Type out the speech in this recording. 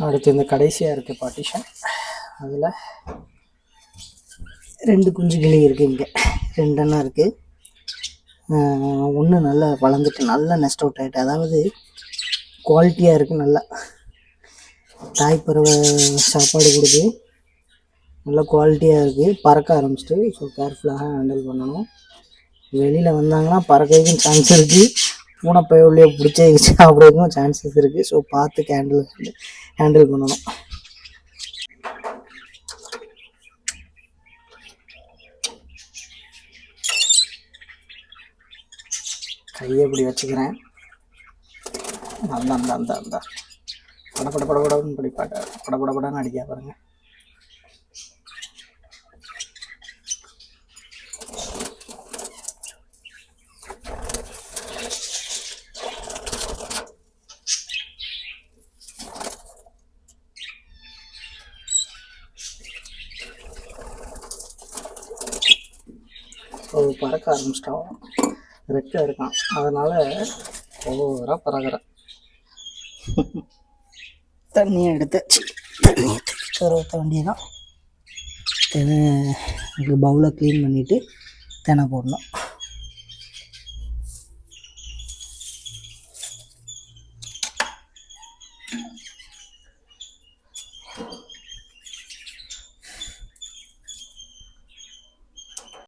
அடுத்து இந்த கடைசியாக இருக்க பார்ட்டிஷன், அதில் 2 குஞ்சு கிளி இருக்குது. இங்கே 2 அண்ணா இருக்குது. ஒன்று நல்லா வளர்ந்துட்டு நல்லா நெஸ்ட் அவுட் ஆகிட்டு, அதாவது குவாலிட்டியாக இருக்குது. நல்லா தாய்ப்பறவை சாப்பாடு கொடுத்து நல்லா குவாலிட்டியாக இருக்குது. பறக்க ஆரம்பிச்சிட்டு, ஸோ கேர்ஃபுல்லாக ஹேண்டில் பண்ணணும். வெளியில் வந்தாங்கன்னா பறக்கிறதுக்கும் சான்ஸ் இருக்குது, பூனைப்பை உள்ளே பிடிச்சி சாப்பிட்றதுக்கும் சான்சஸ் இருக்குது. ஸோ பார்த்து ஹேண்டில் பண்ணணும். கையை இப்படி வச்சுக்கிறேன். அந்த படப்படன்னு படப்படன்னு அடிக்க பாருங்க. ஸோ பறக்க ஆரம்பிச்சிட்டோம். ரெக்க இருக்கான், அதனால் ஓவராக பறக்கிறேன். தண்ணியை எடுத்து ஊற்ற வேண்டியதான். பவுலை க்ளீன் பண்ணிவிட்டு தெனை போடணும்.